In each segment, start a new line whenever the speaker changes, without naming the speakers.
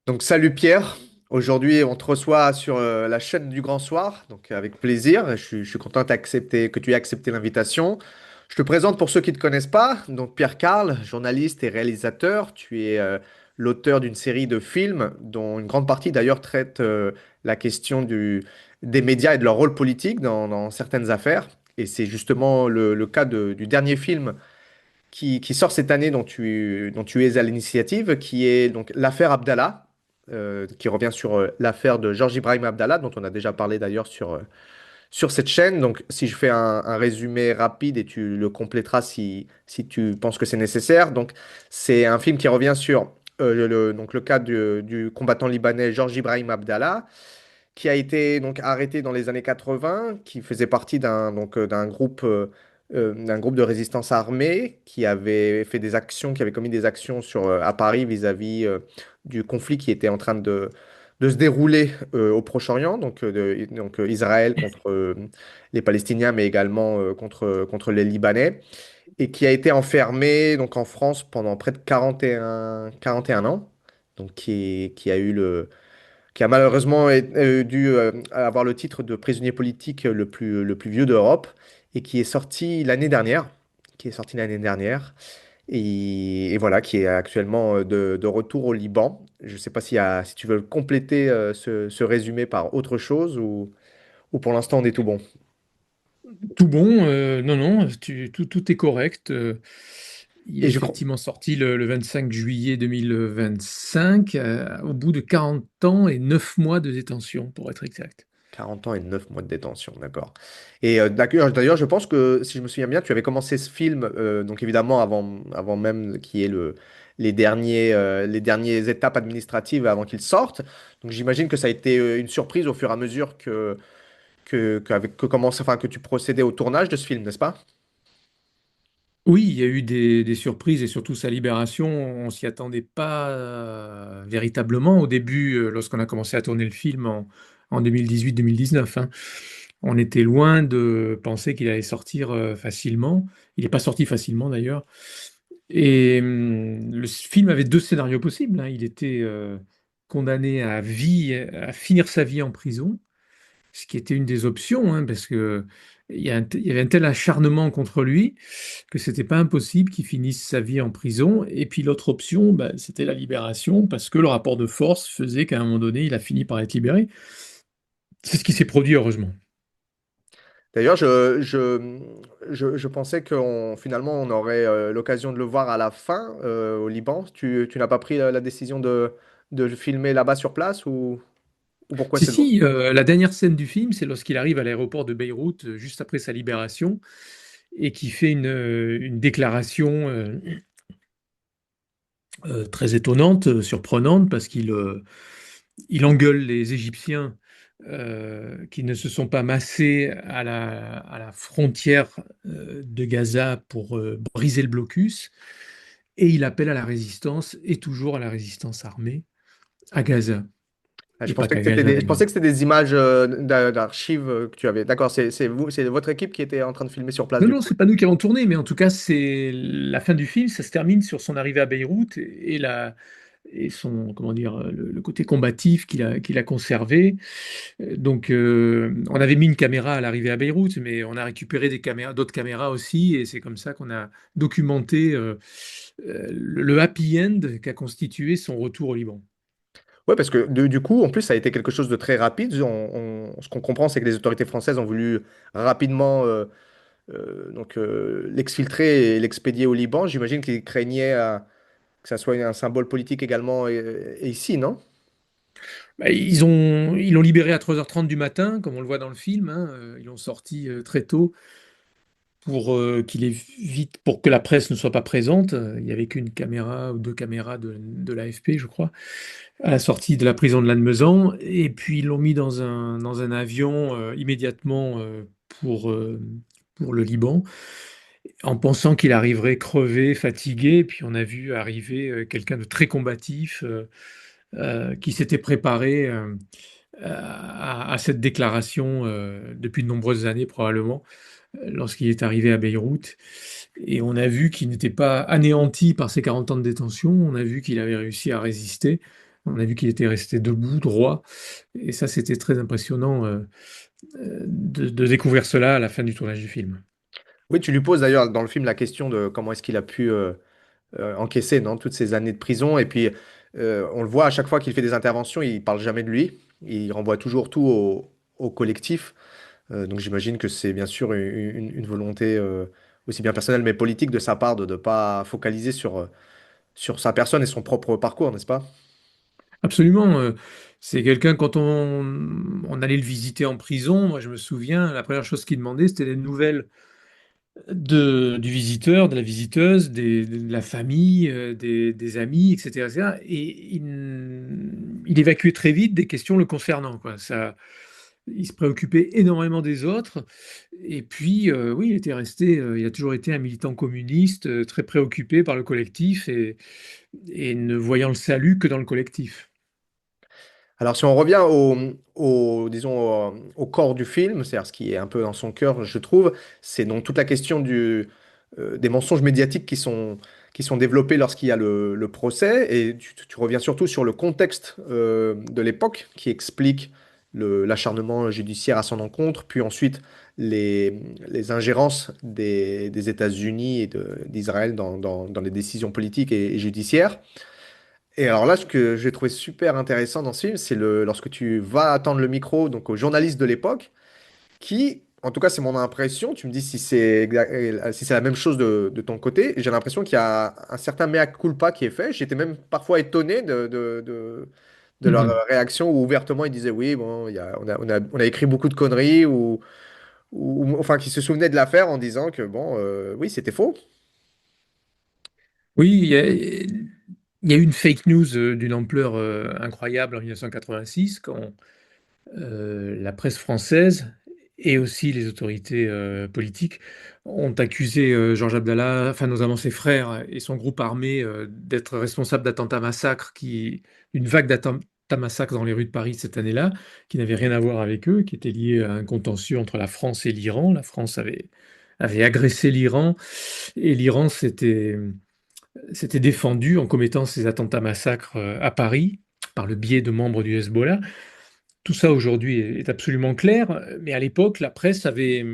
Donc salut Pierre, aujourd'hui on te reçoit sur la chaîne du Grand Soir, donc avec plaisir. Je suis content que tu aies accepté l'invitation. Je te présente pour ceux qui ne te connaissent pas, donc Pierre Carl, journaliste et réalisateur. Tu es l'auteur d'une série de films dont une grande partie d'ailleurs traite la question des médias et de leur rôle politique dans certaines affaires. Et c'est justement le cas du dernier film qui sort cette année dont tu es à l'initiative, qui est donc l'affaire Abdallah, qui revient sur l'affaire de Georges Ibrahim Abdallah, dont on a déjà parlé d'ailleurs sur cette chaîne. Donc, si je fais un résumé rapide et tu le compléteras si tu penses que c'est nécessaire. Donc, c'est un film qui revient sur donc le cas du combattant libanais Georges Ibrahim Abdallah, qui a été donc arrêté dans les années 80, qui faisait partie d'un groupe de résistance armée qui avait fait des actions, qui avait commis des actions à Paris vis-à-vis du conflit qui était en train de se dérouler au Proche-Orient, Israël contre les Palestiniens, mais également contre les Libanais, et qui a été enfermé donc en France pendant près de 41 ans, donc qui a malheureusement dû avoir le titre de prisonnier politique le plus vieux d'Europe et qui est sorti l'année dernière et voilà, qui est actuellement de retour au Liban. Je ne sais pas si tu veux compléter ce résumé par autre chose ou pour l'instant on est tout bon.
Tout bon, non, non, tout est correct. Il est
Et je crois
effectivement sorti le 25 juillet 2025, au bout de 40 ans et 9 mois de détention, pour être exact.
40 ans et 9 mois de détention, d'accord. Et d'ailleurs, je pense que, si je me souviens bien, tu avais commencé ce film, donc évidemment avant même qu'il y ait les dernières étapes administratives avant qu'il sorte. Donc j'imagine que ça a été une surprise au fur et à mesure que tu procédais au tournage de ce film, n'est-ce pas?
Oui, il y a eu des surprises et surtout sa libération, on s'y attendait pas véritablement au début, lorsqu'on a commencé à tourner le film en 2018-2019, hein. On était loin de penser qu'il allait sortir facilement. Il n'est pas sorti facilement d'ailleurs. Et le film avait deux scénarios possibles, hein. Il était condamné à vie, à finir sa vie en prison, ce qui était une des options, hein, parce que il y avait un tel acharnement contre lui que c'était pas impossible qu'il finisse sa vie en prison. Et puis l'autre option, bah, c'était la libération, parce que le rapport de force faisait qu'à un moment donné, il a fini par être libéré. C'est ce qui s'est produit, heureusement.
D'ailleurs, je pensais finalement on aurait l'occasion de le voir à la fin au Liban. Tu n'as pas pris la décision de le filmer là-bas sur place ou pourquoi
Si,
c'est bon?
si, la dernière scène du film, c'est lorsqu'il arrive à l'aéroport de Beyrouth, juste après sa libération, et qui fait une déclaration très étonnante, surprenante, parce qu'il engueule les Égyptiens qui ne se sont pas massés à la frontière de Gaza pour briser le blocus, et il appelle à la résistance, et toujours à la résistance armée, à Gaza.
Ah, je
Et pas
pensais
qu'à
que c'était
Gaza
des, je
d'ailleurs.
pensais que c'était des images d'archives que tu avais. D'accord, c'est votre équipe qui était en train de filmer sur place
Non,
du
non,
coup.
c'est pas nous qui avons tourné, mais en tout cas, c'est la fin du film, ça se termine sur son arrivée à Beyrouth et son, comment dire, le côté combatif qu'il a conservé. Donc, on avait mis une caméra à l'arrivée à Beyrouth, mais on a récupéré des caméras, d'autres caméras aussi, et c'est comme ça qu'on a documenté le happy end qu'a constitué son retour au Liban.
Ouais, parce que du coup, en plus, ça a été quelque chose de très rapide. Ce qu'on comprend, c'est que les autorités françaises ont voulu rapidement l'exfiltrer et l'expédier au Liban. J'imagine qu'ils craignaient que ça soit un symbole politique également et ici, non?
Bah, ils l'ont libéré à 3h30 du matin, comme on le voit dans le film, hein. Ils l'ont sorti très tôt pour qu'il évite, pour que la presse ne soit pas présente. Il n'y avait qu'une caméra ou deux caméras de l'AFP, je crois, à la sortie de la prison de Lannemezan. Et puis ils l'ont mis dans un avion immédiatement pour le Liban, en pensant qu'il arriverait crevé, fatigué. Puis on a vu arriver quelqu'un de très combatif qui s'était préparé à cette déclaration depuis de nombreuses années probablement lorsqu'il est arrivé à Beyrouth. Et on a vu qu'il n'était pas anéanti par ses 40 ans de détention, on a vu qu'il avait réussi à résister On a vu qu'il était resté debout, droit. Et ça, c'était très impressionnant de découvrir cela à la fin du tournage du film.
Oui, tu lui poses d'ailleurs dans le film la question de comment est-ce qu'il a pu encaisser non, toutes ces années de prison. Et puis, on le voit à chaque fois qu'il fait des interventions, il parle jamais de lui. Il renvoie toujours tout au collectif. Donc j'imagine que c'est bien sûr une volonté aussi bien personnelle mais politique de sa part de ne pas focaliser sur sa personne et son propre parcours, n'est-ce pas?
Absolument. C'est quelqu'un, quand on allait le visiter en prison, moi je me souviens, la première chose qu'il demandait, c'était des nouvelles du visiteur, de la visiteuse, de la famille, des amis, etc., etc. Et il évacuait très vite des questions le concernant, quoi. Ça, il se préoccupait énormément des autres. Et puis, oui, il a toujours été un militant communiste, très préoccupé par le collectif et ne voyant le salut que dans le collectif.
Alors, si on revient disons, au corps du film, c'est-à-dire ce qui est un peu dans son cœur, je trouve, c'est donc toute la question des mensonges médiatiques qui sont développés lorsqu'il y a le procès. Et tu reviens surtout sur le contexte de l'époque qui explique l'acharnement judiciaire à son encontre, puis ensuite les ingérences des États-Unis et d'Israël dans les décisions politiques et judiciaires. Et alors là, ce que j'ai trouvé super intéressant dans ce film, c'est lorsque tu vas attendre le micro, donc aux journalistes de l'époque, qui, en tout cas, c'est mon impression, tu me dis si c'est la même chose de ton côté, j'ai l'impression qu'il y a un certain mea culpa qui est fait. J'étais même parfois étonné de leur
Mhm.
réaction où ouvertement ils disaient oui, bon, on a écrit beaucoup de conneries enfin, qui se souvenaient de l'affaire en disant que bon, oui, c'était faux.
Oui, il y a eu une fake news d'une ampleur incroyable en 1986 quand la presse française et aussi les autorités politiques ont accusé Georges Abdallah, enfin notamment ses frères et son groupe armé, d'être responsables d'attentats massacres, une vague d'attentats massacres dans les rues de Paris cette année-là, qui n'avait rien à voir avec eux, qui était lié à un contentieux entre la France et l'Iran. La France avait agressé l'Iran et l'Iran s'était défendu en commettant ces attentats massacres à Paris par le biais de membres du Hezbollah. Tout ça aujourd'hui est absolument clair, mais à l'époque, la presse avait,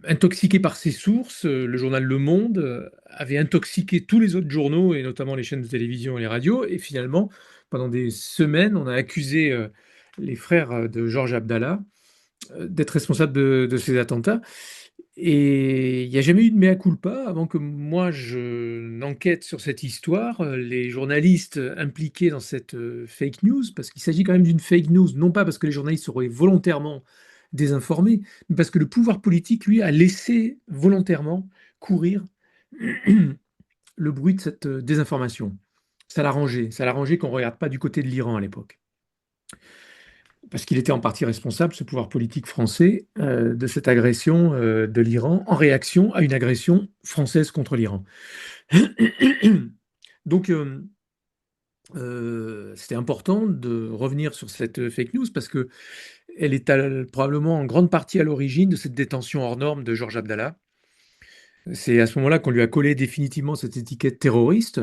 intoxiqué par ses sources, le journal Le Monde avait intoxiqué tous les autres journaux, et notamment les chaînes de télévision et les radios, et finalement, pendant des semaines, on a accusé les frères de Georges Abdallah d'être responsables de ces attentats. Et il n'y a jamais eu de mea culpa avant que moi je n'enquête sur cette histoire. Les journalistes impliqués dans cette fake news, parce qu'il s'agit quand même d'une fake news, non pas parce que les journalistes seraient volontairement désinformés, mais parce que le pouvoir politique, lui, a laissé volontairement courir le bruit de cette désinformation. Ça l'arrangeait qu'on ne regarde pas du côté de l'Iran à l'époque. Parce qu'il était en partie responsable, ce pouvoir politique français, de cette agression de l'Iran en réaction à une agression française contre l'Iran. Donc, c'était important de revenir sur cette fake news parce que elle est probablement en grande partie à l'origine de cette détention hors norme de Georges Abdallah. C'est à ce moment-là qu'on lui a collé définitivement cette étiquette terroriste,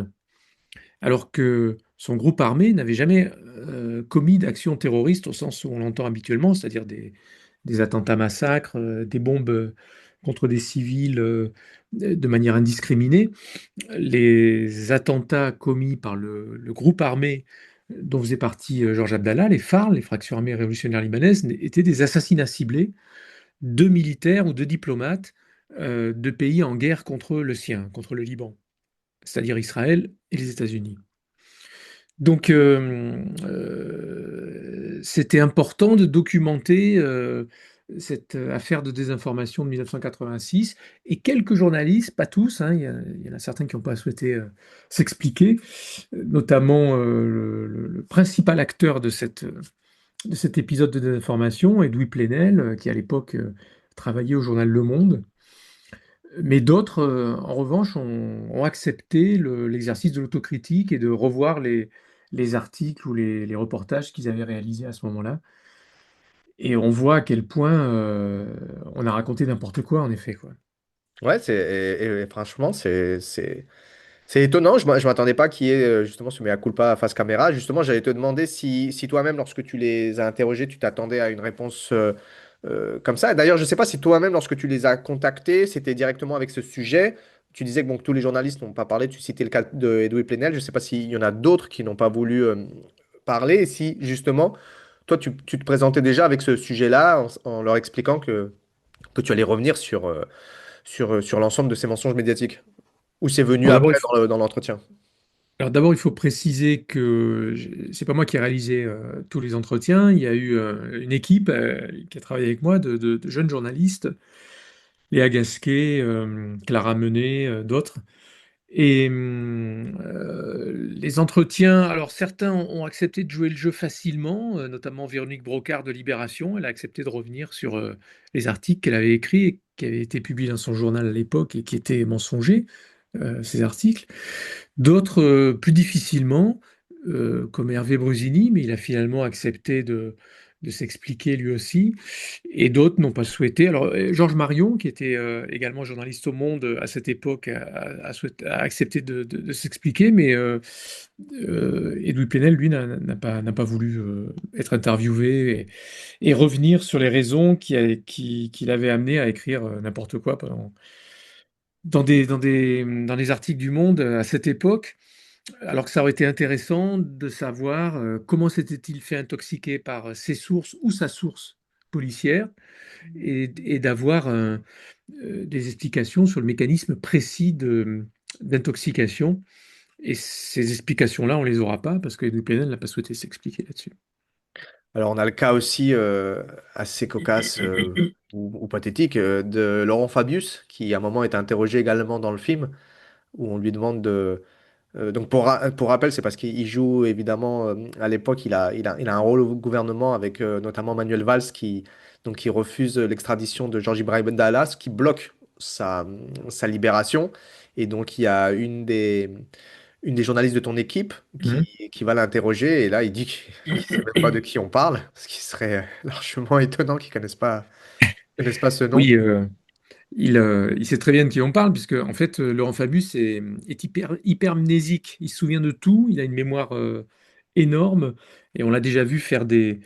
alors que son groupe armé n'avait jamais commis d'action terroriste au sens où on l'entend habituellement, c'est-à-dire des attentats massacres, des bombes contre des civils de manière indiscriminée. Les attentats commis par le groupe armé dont faisait partie Georges Abdallah, les FARL, les Fractions armées révolutionnaires libanaises, étaient des assassinats ciblés de militaires ou de diplomates de pays en guerre contre le sien, contre le Liban, c'est-à-dire Israël et les États-Unis. Donc, c'était important de documenter cette affaire de désinformation de 1986 et quelques journalistes, pas tous, hein, il y en a certains qui n'ont pas souhaité s'expliquer, notamment le principal acteur de cet épisode de désinformation, Edoui Plenel, qui à l'époque travaillait au journal Le Monde. Mais d'autres, en revanche, ont accepté l'exercice de l'autocritique et de revoir les articles ou les reportages qu'ils avaient réalisés à ce moment-là. Et on voit à quel point on a raconté n'importe quoi, en effet, quoi.
Ouais, et franchement, C'est étonnant, je m'attendais pas qu'il y ait justement ce mea culpa face caméra. Justement, j'allais te demander si toi-même, lorsque tu les as interrogés, tu t'attendais à une réponse comme ça. D'ailleurs, je ne sais pas si toi-même, lorsque tu les as contactés, c'était directement avec ce sujet. Tu disais que, bon, que tous les journalistes n'ont pas parlé. Tu citais le cas de Edoui Plenel. Je ne sais pas s'il y en a d'autres qui n'ont pas voulu parler. Et si, justement, toi, tu te présentais déjà avec ce sujet-là en leur expliquant que tu allais revenir sur l'ensemble de ces mensonges médiatiques. Ou c'est venu
Alors d'abord,
après dans l'entretien?
il faut préciser que c'est pas moi qui ai réalisé tous les entretiens. Il y a eu une équipe qui a travaillé avec moi de jeunes journalistes, Léa Gasquet, Clara Menet, d'autres. Et les entretiens, alors certains ont accepté de jouer le jeu facilement, notamment Véronique Brocard de Libération. Elle a accepté de revenir sur les articles qu'elle avait écrits et qui avaient été publiés dans son journal à l'époque et qui étaient mensongers, ces articles. D'autres, plus difficilement, comme Hervé Brusini, mais il a finalement accepté de s'expliquer lui aussi. Et d'autres n'ont pas souhaité. Alors, Georges Marion, qui était également journaliste au Monde à cette époque, a accepté de s'expliquer, mais Edoui Plenel, lui, n'a pas voulu être interviewé et revenir sur les raisons qui l'avaient amené à écrire n'importe quoi dans des articles du Monde à cette époque. Alors que ça aurait été intéressant de savoir comment s'était-il fait intoxiquer par ses sources ou sa source policière et d'avoir des explications sur le mécanisme précis d'intoxication. Et ces explications-là, on les aura pas parce que Edoui Plenel n'a pas souhaité s'expliquer là-dessus.
Alors, on a le cas aussi assez cocasse ou pathétique de Laurent Fabius, qui à un moment est interrogé également dans le film, où on lui demande de... donc, pour rappel, c'est parce qu'il joue évidemment, à l'époque, il a un rôle au gouvernement avec notamment Manuel Valls qui refuse l'extradition de Georges Ibrahim Dallas, qui bloque sa libération. Et donc, il y a une des journalistes de ton équipe
Mhm.
qui va l'interroger et là il dit qu'il ne sait même pas de qui on parle, ce qui serait largement étonnant qu'ils connaissent pas ce nom.
Oui, il sait très bien de qui on parle, puisque en fait, Laurent Fabius est hypermnésique. Il se souvient de tout, il a une mémoire énorme, et on l'a déjà vu faire des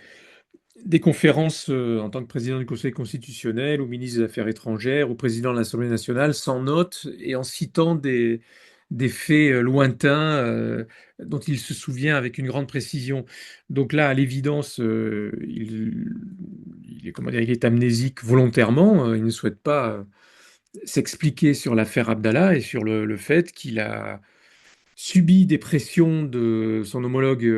conférences en tant que président du Conseil constitutionnel, ou ministre des Affaires étrangères, ou président de l'Assemblée nationale, sans notes et en citant des faits lointains dont il se souvient avec une grande précision. Donc là, à l'évidence, il est, comment dire, il est amnésique volontairement. Il ne souhaite pas s'expliquer sur l'affaire Abdallah et sur le fait qu'il a subi des pressions de son homologue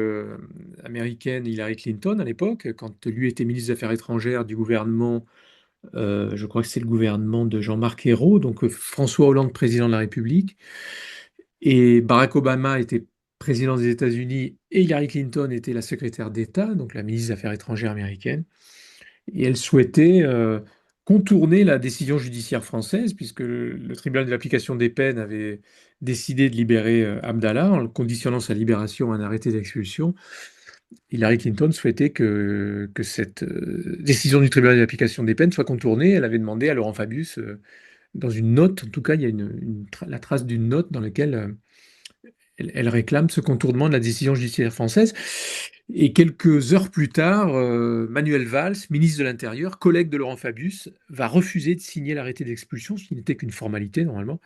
américaine Hillary Clinton à l'époque, quand lui était ministre des Affaires étrangères du gouvernement, je crois que c'est le gouvernement de Jean-Marc Ayrault, donc François Hollande, président de la République, et Barack Obama était président des États-Unis et Hillary Clinton était la secrétaire d'État, donc la ministre des Affaires étrangères américaine. Et elle souhaitait contourner la décision judiciaire française, puisque le tribunal de l'application des peines avait décidé de libérer Abdallah en conditionnant sa libération à un arrêté d'expulsion. Hillary Clinton souhaitait que cette décision du tribunal de l'application des peines soit contournée. Elle avait demandé à Laurent Fabius, dans une note, en tout cas, il y a la trace d'une note dans laquelle elle réclame ce contournement de la décision judiciaire française. Et quelques heures plus tard, Manuel Valls, ministre de l'Intérieur, collègue de Laurent Fabius, va refuser de signer l'arrêté d'expulsion, ce qui n'était qu'une formalité normalement,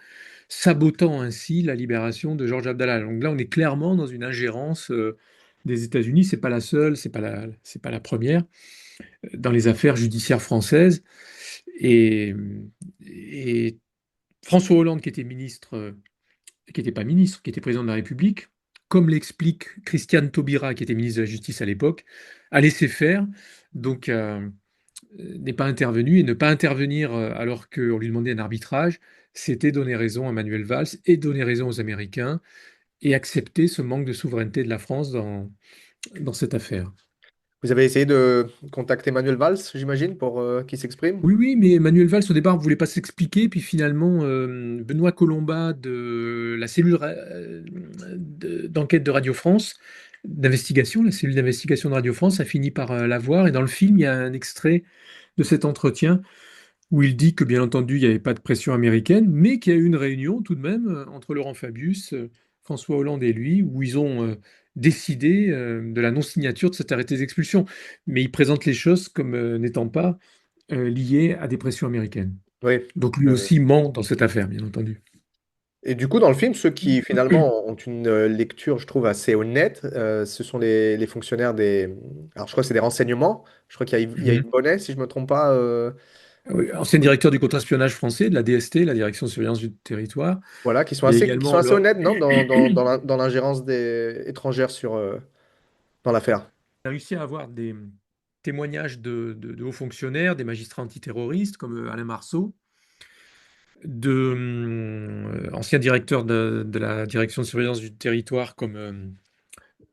sabotant ainsi la libération de Georges Abdallah. Donc là, on est clairement dans une ingérence des États-Unis. C'est pas la seule, c'est pas la première dans les affaires judiciaires françaises. Et, et François Hollande, qui était ministre qui n'était pas ministre, qui était président de la République, comme l'explique Christiane Taubira, qui était ministre de la Justice à l'époque, a laissé faire, donc n'est pas intervenu, et ne pas intervenir alors qu'on lui demandait un arbitrage, c'était donner raison à Manuel Valls et donner raison aux Américains, et accepter ce manque de souveraineté de la France dans cette affaire.
Vous avez essayé de contacter Manuel Valls, j'imagine, pour qu'il s'exprime?
Oui, oui, mais Manuel Valls, au départ, ne voulait pas s'expliquer, puis finalement, Benoît Colombat de la cellule d'enquête de Radio France, d'investigation, la cellule d'investigation de Radio France, a fini par l'avoir, et dans le film, il y a un extrait de cet entretien où il dit que bien entendu, il n'y avait pas de pression américaine, mais qu'il y a eu une réunion tout de même entre Laurent Fabius, François Hollande et lui, où ils ont décidé de la non-signature de cet arrêté d'expulsion. Mais il présente les choses comme n'étant pas liées à des pressions américaines.
Oui.
Donc lui
Oui.
aussi ment dans cette affaire, bien entendu.
Et du coup, dans le film, ceux qui finalement ont une lecture, je trouve, assez honnête, ce sont les fonctionnaires des... Alors, je crois que c'est des renseignements. Je crois qu'il y a, il y a
Mhm.
Yves Bonnet, si je me trompe pas.
Oui, ancien directeur du contre-espionnage français, de la DST, la Direction de surveillance du territoire.
Voilà,
Il y a
qui sont
également
assez
le...
honnêtes, non, dans l'ingérence des étrangères dans l'affaire.
a réussi à avoir des témoignages de hauts fonctionnaires, des magistrats antiterroristes comme Alain Marceau, de anciens directeurs de la direction de surveillance du territoire comme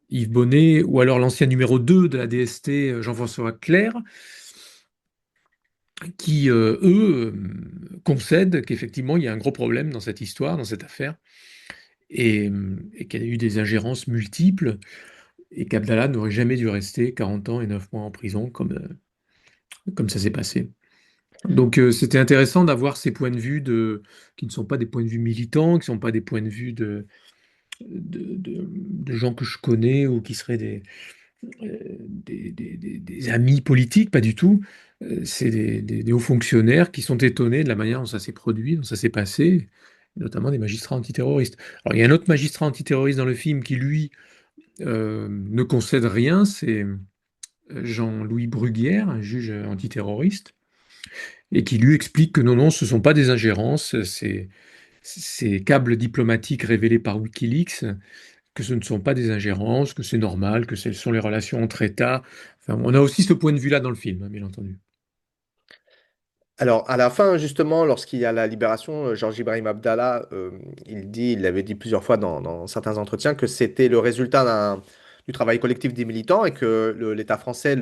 Yves Bonnet, ou alors l'ancien numéro 2 de la DST, Jean-François Clerc, qui, eux, concèdent qu'effectivement, il y a un gros problème dans cette histoire, dans cette affaire, et qu'il y a eu des ingérences multiples, et qu'Abdallah n'aurait jamais dû rester 40 ans et 9 mois en prison, comme ça s'est passé. Donc c'était intéressant d'avoir ces points de vue qui ne sont pas des points de vue militants, qui ne sont pas des points de vue de gens que je connais ou qui seraient des amis politiques, pas du tout. C'est des hauts fonctionnaires qui sont étonnés de la manière dont ça s'est produit, dont ça s'est passé, notamment des magistrats antiterroristes. Alors il y a un autre magistrat antiterroriste dans le film qui, lui, ne concède rien, c'est Jean-Louis Bruguière, un juge antiterroriste, et qui lui explique que non, non, ce ne sont pas des ingérences, ces câbles diplomatiques révélés par Wikileaks, que ce ne sont pas des ingérences, que c'est normal, que ce sont les relations entre États. Enfin, on a aussi ce point de vue-là dans le film, hein, bien entendu.
Alors, à la fin, justement, lorsqu'il y a la libération, Georges Ibrahim Abdallah, il avait dit plusieurs fois dans certains entretiens que c'était le résultat du travail collectif des militants et que l'État français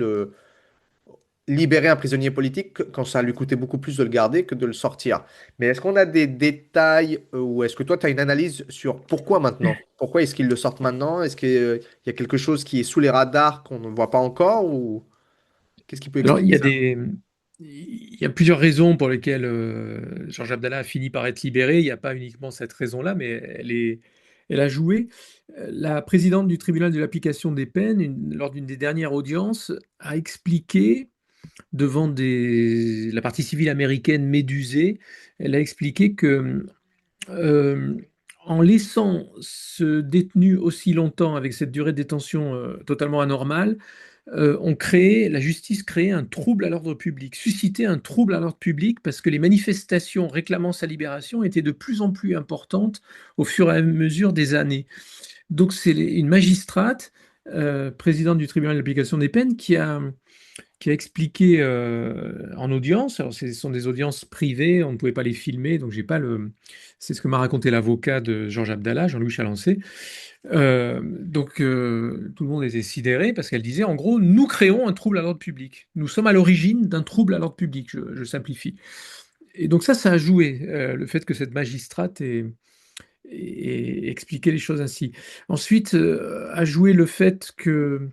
libérait un prisonnier politique quand ça lui coûtait beaucoup plus de le garder que de le sortir. Mais est-ce qu'on a des détails ou est-ce que toi, tu as une analyse sur pourquoi maintenant? Pourquoi est-ce qu'ils le sortent maintenant? Est-ce qu'il y a quelque chose qui est sous les radars qu'on ne voit pas encore ou qu'est-ce qui peut
Alors,
expliquer ça?
il y a plusieurs raisons pour lesquelles Georges Abdallah a fini par être libéré. Il n'y a pas uniquement cette raison-là, mais elle a joué. La présidente du tribunal de l'application des peines, lors d'une des dernières audiences, a expliqué devant la partie civile américaine médusée, elle a expliqué que euh, en laissant ce détenu aussi longtemps avec cette durée de détention totalement anormale, la justice créait un trouble à l'ordre public, suscitait un trouble à l'ordre public parce que les manifestations réclamant sa libération étaient de plus en plus importantes au fur et à mesure des années. Donc c'est une magistrate, présidente du tribunal d'application des peines, qui a expliqué en audience, alors ce sont des audiences privées, on ne pouvait pas les filmer, donc j'ai pas le. C'est ce que m'a raconté l'avocat de Georges Abdallah, Jean-Louis Chalancé. Tout le monde était sidéré parce qu'elle disait, en gros, nous créons un trouble à l'ordre public. Nous sommes à l'origine d'un trouble à l'ordre public, je simplifie. Et donc ça a joué, le fait que cette magistrate ait expliqué les choses ainsi. Ensuite, a joué le fait que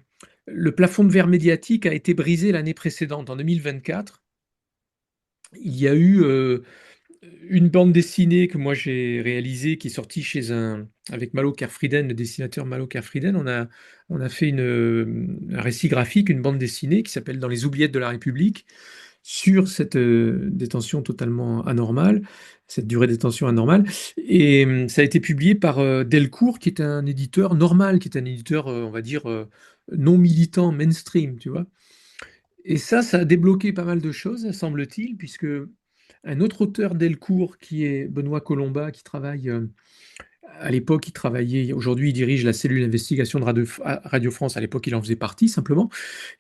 le plafond de verre médiatique a été brisé l'année précédente, en 2024. Il y a eu une bande dessinée que moi j'ai réalisée, qui est sortie avec Malo Kerfriden, le dessinateur Malo Kerfriden. On a fait un récit graphique, une bande dessinée qui s'appelle Dans les oubliettes de la République, sur cette détention totalement anormale, cette durée de détention anormale. Et ça a été publié par Delcourt, qui est un éditeur normal, qui est un éditeur, on va dire, non militant, mainstream, tu vois. Et ça a débloqué pas mal de choses, semble-t-il, puisque un autre auteur Delcourt, qui est Benoît Colomba, qui travaille à l'époque, il travaillait, aujourd'hui il dirige la cellule d'investigation de Radio France, à l'époque il en faisait partie simplement,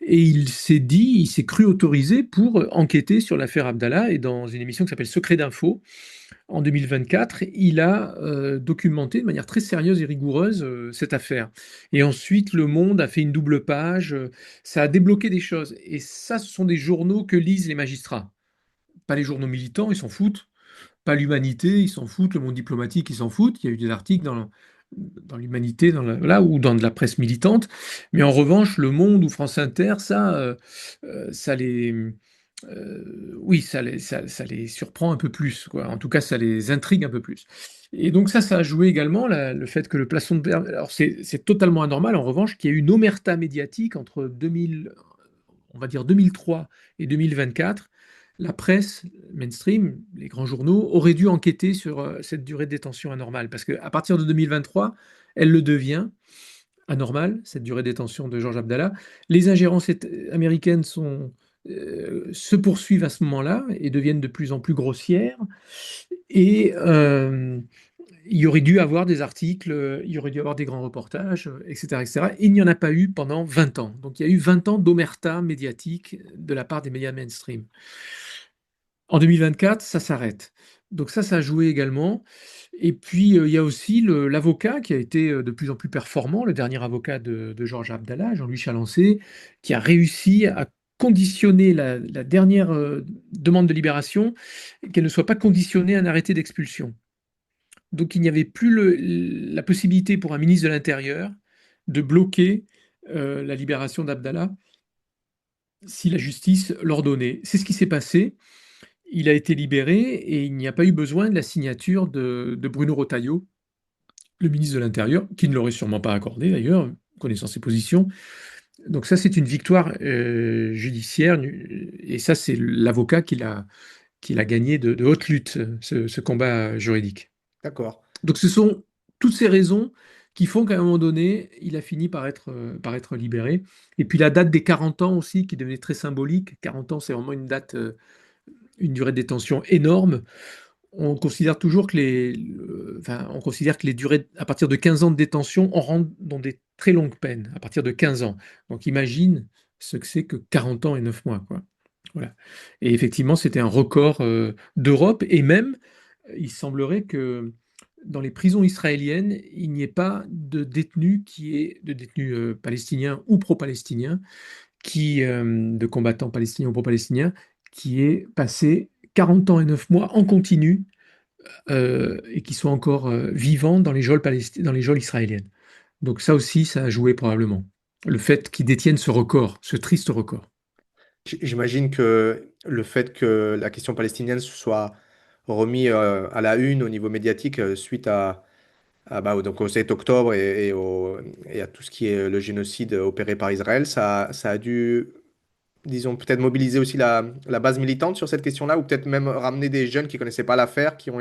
et il s'est cru autorisé pour enquêter sur l'affaire Abdallah, et dans une émission qui s'appelle Secret d'Info, en 2024, il a documenté de manière très sérieuse et rigoureuse cette affaire. Et ensuite, Le Monde a fait une double page, ça a débloqué des choses. Et ça, ce sont des journaux que lisent les magistrats. Pas les journaux militants, ils s'en foutent. Pas l'Humanité, ils s'en foutent. Le Monde diplomatique, ils s'en foutent. Il y a eu des articles dans l'Humanité, là, ou dans de la presse militante. Mais en revanche, Le Monde ou France Inter, ça les, oui, ça les surprend un peu plus, quoi. En tout cas, ça les intrigue un peu plus. Et donc ça a joué également le fait que le plafond de verre. Alors c'est totalement anormal, en revanche, qu'il y ait eu une omerta médiatique entre 2000, on va dire 2003 et 2024. La presse mainstream, les grands journaux, auraient dû enquêter sur cette durée de détention anormale, parce qu'à partir de 2023, elle le devient anormale, cette durée de détention de Georges Abdallah. Les ingérences américaines se poursuivent à ce moment-là et deviennent de plus en plus grossières. Et il y aurait dû avoir des articles, il y aurait dû avoir des grands reportages, etc., etc. Il n'y en a pas eu pendant 20 ans. Donc il y a eu 20 ans d'omerta médiatique de la part des médias mainstream. En 2024, ça s'arrête. Donc ça a joué également. Et puis, il y a aussi l'avocat qui a été de plus en plus performant, le dernier avocat de Georges Abdallah, Jean-Louis Chalencé, qui a réussi à conditionner la dernière demande de libération, qu'elle ne soit pas conditionnée à un arrêté d'expulsion. Donc, il n'y avait plus la possibilité pour un ministre de l'Intérieur de bloquer la libération d'Abdallah si la justice l'ordonnait. C'est ce qui s'est passé. Il a été libéré et il n'y a pas eu besoin de la signature de Bruno Retailleau, le ministre de l'Intérieur, qui ne l'aurait sûrement pas accordé d'ailleurs, connaissant ses positions. Donc ça, c'est une victoire judiciaire, et ça, c'est l'avocat qui l'a gagné de haute lutte, ce combat juridique.
D'accord.
Donc ce sont toutes ces raisons qui font qu'à un moment donné, il a fini par être libéré. Et puis la date des 40 ans aussi, qui devenait très symbolique. 40 ans, c'est vraiment une date, une durée de détention énorme. On considère toujours que enfin, on considère que les durées, à partir de 15 ans de détention, on rentre dans des très longues peines, à partir de 15 ans. Donc imagine ce que c'est que 40 ans et 9 mois, quoi. Voilà. Et effectivement, c'était un record d'Europe, et même, il semblerait que dans les prisons israéliennes, il n'y ait pas de détenus palestiniens ou pro-palestiniens, de combattants palestiniens ou pro-palestiniens, qui aient passé 40 ans et 9 mois en continu et qui sont encore vivants dans les geôles israéliennes. Donc ça aussi, ça a joué probablement. Le fait qu'ils détiennent ce record, ce triste record.
J'imagine que le fait que la question palestinienne se soit remis à la une au niveau médiatique suite donc au 7 octobre et à tout ce qui est le génocide opéré par Israël, ça a dû, disons, peut-être mobiliser aussi la base militante sur cette question-là, ou peut-être même ramener des jeunes qui connaissaient pas l'affaire, qui,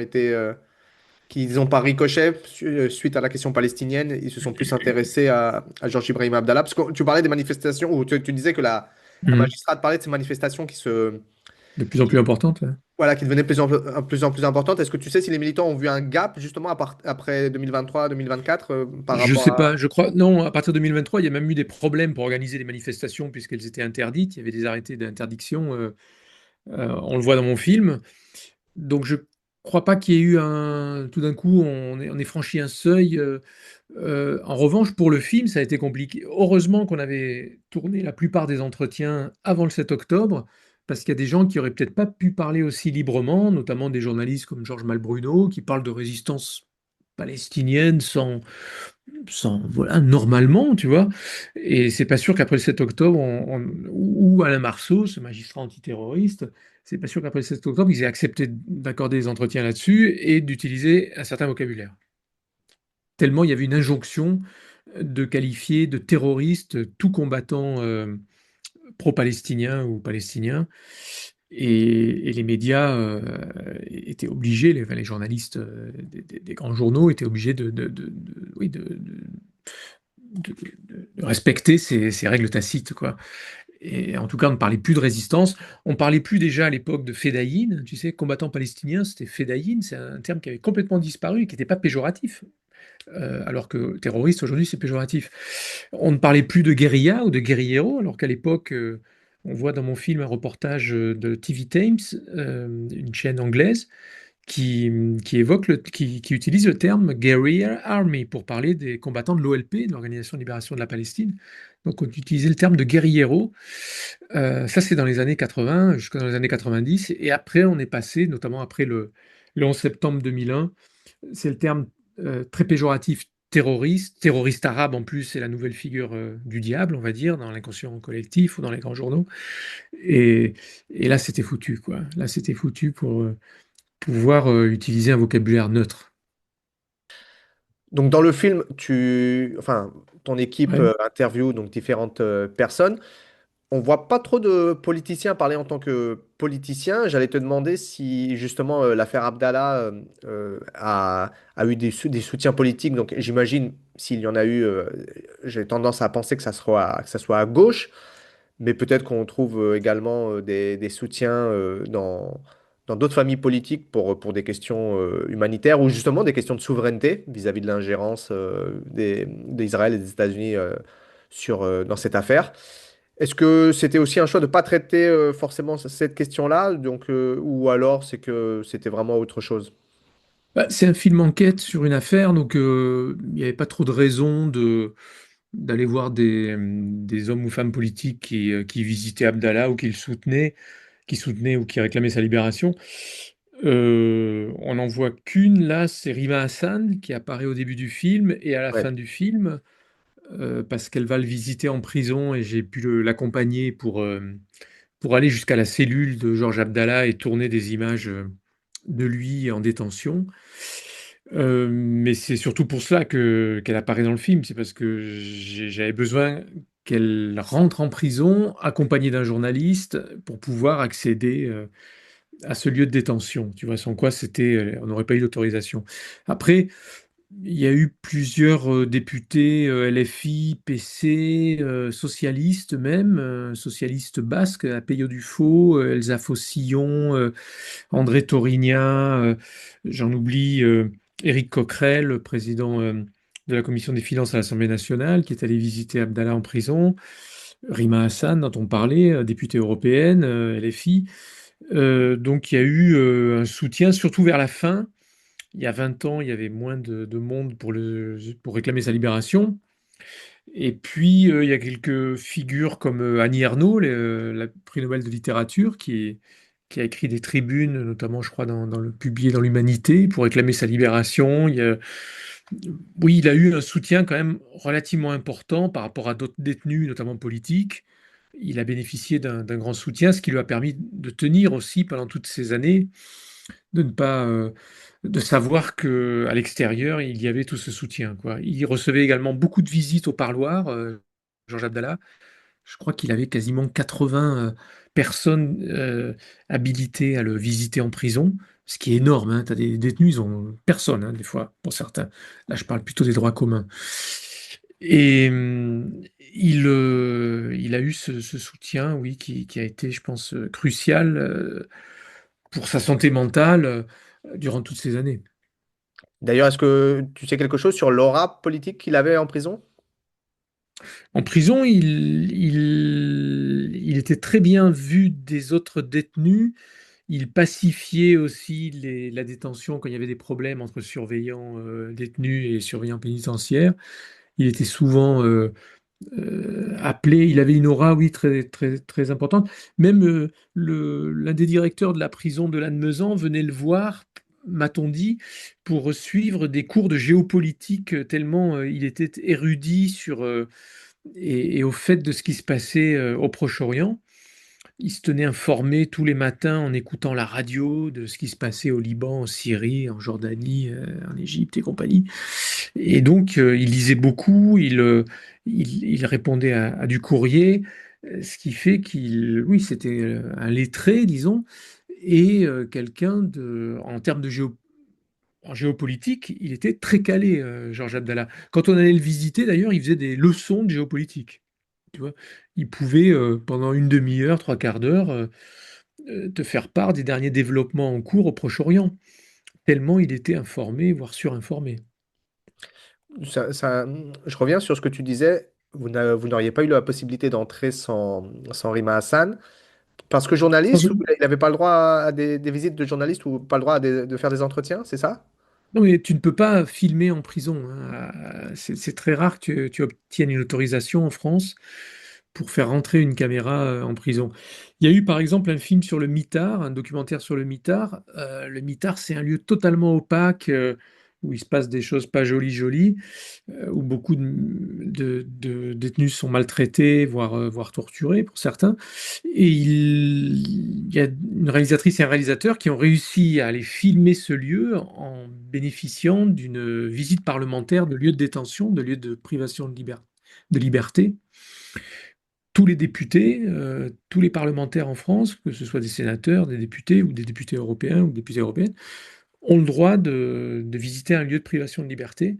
disons, par ricochet, suite à la question palestinienne, ils se sont plus intéressés à Georges Ibrahim Abdallah. Parce que tu parlais des manifestations, ou tu disais que la
Mhm.
magistrate parlait de ces manifestations
De plus en plus importante. Ouais.
voilà, qui devenaient de plus en plus importantes. Est-ce que tu sais si les militants ont vu un gap, justement, après 2023-2024, par
Je
rapport
sais
à...
pas, je crois, non, à partir de 2023, il y a même eu des problèmes pour organiser des manifestations puisqu'elles étaient interdites. Il y avait des arrêtés d'interdiction. On le voit dans mon film. Donc je crois pas qu'il y ait eu un. Tout d'un coup, on est franchi un seuil. En revanche, pour le film, ça a été compliqué. Heureusement qu'on avait tourné la plupart des entretiens avant le 7 octobre, parce qu'il y a des gens qui auraient peut-être pas pu parler aussi librement, notamment des journalistes comme Georges Malbruno, qui parlent de résistance palestinienne voilà, normalement, tu vois. Et c'est pas sûr qu'après le 7 octobre, ou Alain Marceau, ce magistrat antiterroriste, c'est pas sûr qu'après le 7 octobre, ils aient accepté d'accorder des entretiens là-dessus et d'utiliser un certain vocabulaire. Tellement il y avait une injonction de qualifier de terroriste tout combattant pro-palestinien ou palestinien. Et les médias étaient obligés, les journalistes des grands journaux étaient obligés oui, de respecter ces règles tacites, quoi. Et en tout cas, on ne parlait plus de résistance. On parlait plus déjà à l'époque de fédayine. Tu sais, combattant palestinien, c'était fédayine. C'est un terme qui avait complètement disparu et qui n'était pas péjoratif. Alors que terroriste, aujourd'hui, c'est péjoratif. On ne parlait plus de guérilla ou de guerriero, alors qu'à l'époque, on voit dans mon film un reportage de TV Times, une chaîne anglaise, qui utilise le terme Guerrilla Army pour parler des combattants de l'OLP, de l'Organisation de Libération de la Palestine. Donc on utilisait le terme de guerriero. Ça, c'est dans les années 80, jusqu'à dans les années 90. Et après, on est passé, notamment après le 11 septembre 2001, c'est le terme très péjoratif terroriste arabe en plus, c'est la nouvelle figure du diable, on va dire, dans l'inconscient collectif ou dans les grands journaux. Et, et là, c'était foutu, quoi. Là, c'était foutu pour pouvoir utiliser un vocabulaire neutre.
Donc dans le film, enfin, ton équipe
Ouais.
interview donc différentes personnes. On voit pas trop de politiciens parler en tant que politiciens. J'allais te demander si justement l'affaire Abdallah a eu des soutiens politiques. Donc j'imagine s'il y en a eu, j'ai tendance à penser que ça soit à gauche, mais peut-être qu'on trouve également des soutiens dans d'autres familles politiques pour des questions humanitaires ou justement des questions de souveraineté vis-à-vis de l'ingérence d'Israël et des États-Unis dans cette affaire. Est-ce que c'était aussi un choix de ne pas traiter forcément cette question-là, donc, ou alors c'est que c'était vraiment autre chose?
Bah, c'est un film enquête sur une affaire, donc il n'y avait pas trop de raison d'aller voir des hommes ou femmes politiques qui visitaient Abdallah ou qui soutenaient ou qui réclamaient sa libération. On n'en voit qu'une, là, c'est Rima Hassan qui apparaît au début du film et à la
Ouais.
fin du film, parce qu'elle va le visiter en prison et j'ai pu l'accompagner pour aller jusqu'à la cellule de Georges Abdallah et tourner des images de lui en détention. Mais c'est surtout pour cela qu'elle apparaît dans le film, c'est parce que j'avais besoin qu'elle rentre en prison accompagnée d'un journaliste pour pouvoir accéder à ce lieu de détention. Tu vois, sans quoi on n'aurait pas eu d'autorisation. Après, il y a eu plusieurs députés LFI, PC, socialistes même, socialistes basques, Apello Dufo, Elsa Fossillon, André Torigna, j'en oublie, Éric Coquerel, le président de la commission des finances à l'Assemblée nationale, qui est allé visiter Abdallah en prison, Rima Hassan, dont on parlait, députée européenne, LFI. Donc il y a eu un soutien, surtout vers la fin. Il y a 20 ans, il y avait moins de monde pour réclamer sa libération. Et puis, il y a quelques figures comme Annie Ernaux, la prix Nobel de littérature, qui a écrit des tribunes, notamment, je crois, publié dans l'Humanité, pour réclamer sa libération. Oui, il a eu un soutien quand même relativement important par rapport à d'autres détenus, notamment politiques. Il a bénéficié d'un grand soutien, ce qui lui a permis de tenir aussi pendant toutes ces années, de ne pas, de savoir que à l'extérieur, il y avait tout ce soutien, quoi. Il recevait également beaucoup de visites au parloir, Georges Abdallah. Je crois qu'il avait quasiment 80 personnes habilitées à le visiter en prison, ce qui est énorme, hein. Tu as des détenus, ils ont personne, hein, des fois, pour certains. Là, je parle plutôt des droits communs. Et il a eu ce soutien, oui, qui a été, je pense, crucial pour sa santé mentale durant toutes ces années.
D'ailleurs, est-ce que tu sais quelque chose sur l'aura politique qu'il avait en prison?
En prison, il était très bien vu des autres détenus. Il pacifiait aussi la détention quand il y avait des problèmes entre surveillants détenus et surveillants pénitentiaires. Il était souvent appelé. Il avait une aura, oui, très, très, très importante. Même l'un des directeurs de la prison de Lannemezan venait le voir, m'a-t-on dit, pour suivre des cours de géopolitique, tellement il était érudit et au fait de ce qui se passait au Proche-Orient. Il se tenait informé tous les matins en écoutant la radio de ce qui se passait au Liban, en Syrie, en Jordanie, en Égypte et compagnie. Et donc, il lisait beaucoup, il répondait à du courrier, ce qui fait oui, c'était un lettré, disons, et quelqu'un en termes en géopolitique, il était très calé, Georges Abdallah. Quand on allait le visiter, d'ailleurs, il faisait des leçons de géopolitique. Tu vois, il pouvait, pendant une demi-heure, trois quarts d'heure, te faire part des derniers développements en cours au Proche-Orient, tellement il était informé, voire surinformé.
Je reviens sur ce que tu disais. Vous n'auriez pas eu la possibilité d'entrer sans Rima Hassan. Parce que journaliste, ou il n'avait pas le droit à des visites de journalistes ou pas le droit de faire des entretiens, c'est ça?
Non, mais tu ne peux pas filmer en prison, hein. C'est très rare que tu obtiennes une autorisation en France pour faire rentrer une caméra en prison. Il y a eu par exemple un film sur le mitard, un documentaire sur le mitard. Le mitard, c'est un lieu totalement opaque. où il se passe des choses pas jolies jolies, où beaucoup de détenus sont maltraités, voire torturés pour certains. Et il y a une réalisatrice et un réalisateur qui ont réussi à aller filmer ce lieu en bénéficiant d'une visite parlementaire de lieux de détention, de lieux de privation de liberté. Tous les députés, tous les parlementaires en France, que ce soit des sénateurs, des députés ou des députés européens ou députés européennes, ont le droit de visiter un lieu de privation de liberté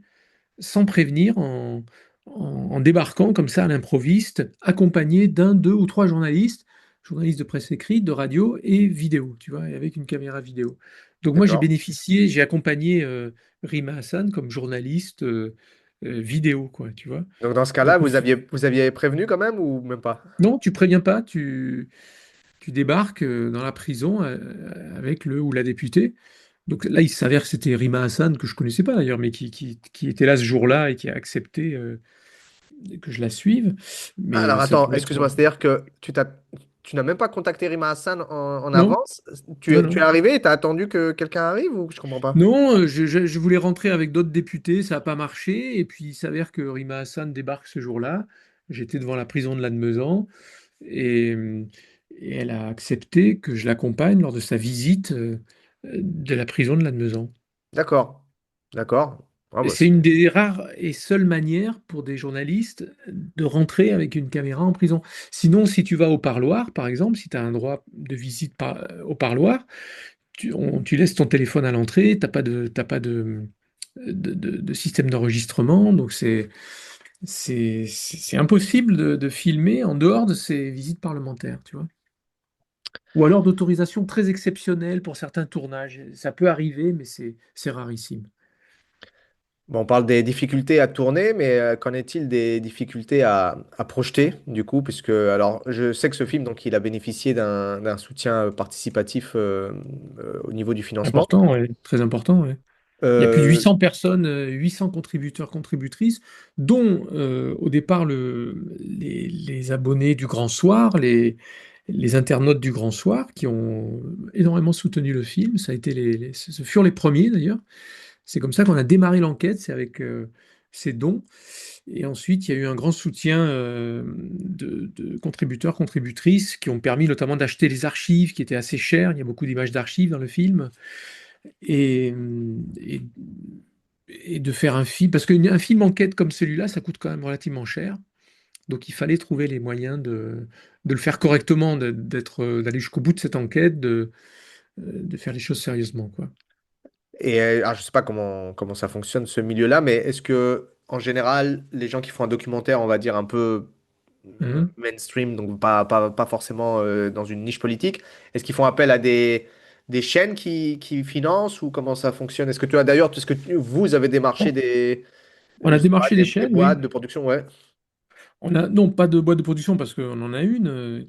sans prévenir, en débarquant comme ça à l'improviste, accompagné d'un, deux ou trois journalistes, journalistes de presse écrite, de radio et vidéo, tu vois, et avec une caméra vidéo. Donc moi j'ai
D'accord.
bénéficié, j'ai accompagné Rima Hassan comme journaliste vidéo, quoi, tu vois.
Donc dans ce cas-là,
Donc
vous aviez prévenu quand même ou même pas?
non, tu préviens pas, tu débarques dans la prison avec le ou la députée. Donc là, il s'avère que c'était Rima Hassan, que je connaissais pas d'ailleurs, mais qui était là ce jour-là et qui a accepté que je la suive. Mais
Alors
ça
attends,
pouvait être.
excuse-moi, c'est-à-dire que tu n'as même pas contacté Rima Hassan en
Non,
avance? Tu
non,
es, tu es
non.
arrivé et tu as attendu que quelqu'un arrive ou je comprends pas?
Non, je voulais rentrer avec d'autres députés, ça n'a pas marché. Et puis il s'avère que Rima Hassan débarque ce jour-là. J'étais devant la prison de Lannemezan et, et elle a accepté que je l'accompagne lors de sa visite de la prison de Lannemezan.
D'accord. D'accord. Ah
Et
bah,
c'est une des rares et seules manières pour des journalistes de rentrer avec une caméra en prison. Sinon, si tu vas au parloir, par exemple, si tu as un droit de visite au parloir, tu laisses ton téléphone à l'entrée, t'as pas de système d'enregistrement, donc c'est impossible de filmer en dehors de ces visites parlementaires, tu vois. Ou alors d'autorisation très exceptionnelle pour certains tournages. Ça peut arriver, mais c'est rarissime.
bon, on parle des difficultés à tourner, mais qu'en est-il des difficultés à projeter, du coup, puisque alors je sais que ce film, donc, il a bénéficié d'un soutien participatif au niveau du financement.
Important, ouais, très important, ouais. Il y a plus de
Euh,
800 personnes, 800 contributeurs, contributrices, dont au départ les abonnés du Grand Soir, les internautes du Grand Soir, qui ont énormément soutenu le film. Ça a été ce furent les premiers d'ailleurs. C'est comme ça qu'on a démarré l'enquête, c'est avec ces dons. Et ensuite, il y a eu un grand soutien de contributeurs, contributrices, qui ont permis notamment d'acheter les archives, qui étaient assez chères. Il y a beaucoup d'images d'archives dans le film et, et, et de faire un film, parce qu'un film enquête comme celui-là, ça coûte quand même relativement cher. Donc il fallait trouver les moyens de le faire correctement, d'aller jusqu'au bout de cette enquête, de faire les choses sérieusement, quoi.
et alors, je sais pas comment ça fonctionne ce milieu-là, mais est-ce que en général, les gens qui font un documentaire, on va dire un peu
Mhm.
mainstream, donc pas forcément dans une niche politique, est-ce qu'ils font appel à des chaînes qui financent ou comment ça fonctionne? Est-ce que tu as d'ailleurs, est-ce que vous avez démarché
Bon,
des,
on a
je sais pas,
démarché
des,
des
des
chaînes,
boîtes
oui.
de production, ouais.
On a, non, pas de boîte de production parce qu'on en a une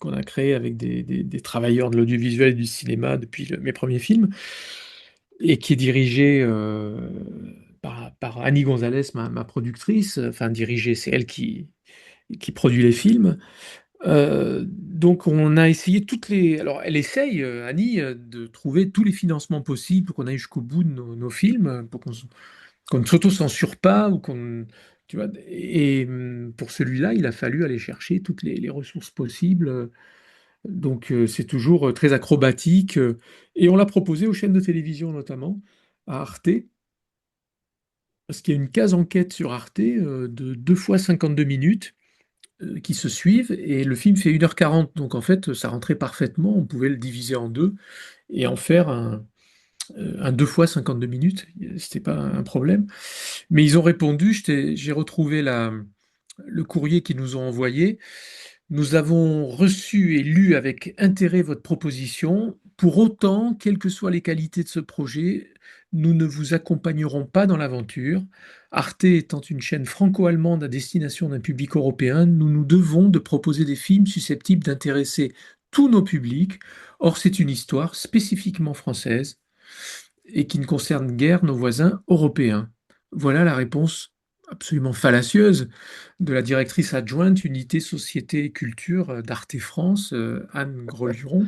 qu'on a créée avec des travailleurs de l'audiovisuel et du cinéma depuis mes premiers films et qui est dirigée par Annie Gonzalez, ma productrice. Enfin, dirigée, c'est elle qui produit les films. Donc on a essayé toutes les. Alors elle essaye, Annie, de trouver tous les financements possibles pour qu'on aille jusqu'au bout de nos films, pour qu'on ne s'auto-censure pas ou qu'on. Tu vois, et pour celui-là, il a fallu aller chercher toutes les ressources possibles. Donc c'est toujours très acrobatique. Et on l'a proposé aux chaînes de télévision notamment, à Arte, parce qu'il y a une case enquête sur Arte de 2 fois 52 minutes qui se suivent et le film fait 1h40. Donc en fait, ça rentrait parfaitement. On pouvait le diviser en deux et en faire un 2 fois 52 minutes. C'était pas un problème. Mais ils ont répondu. J'ai retrouvé le courrier qu'ils nous ont envoyé. Nous avons reçu et lu avec intérêt votre proposition. Pour autant, quelles que soient les qualités de ce projet, nous ne vous accompagnerons pas dans l'aventure. Arte étant une chaîne franco-allemande à destination d'un public européen, nous nous devons de proposer des films susceptibles d'intéresser tous nos publics. Or, c'est une histoire spécifiquement française et qui ne concerne guère nos voisins européens. Voilà la réponse absolument fallacieuse de la directrice adjointe Unité Société et Culture d'Arte France, Anne Grolleron.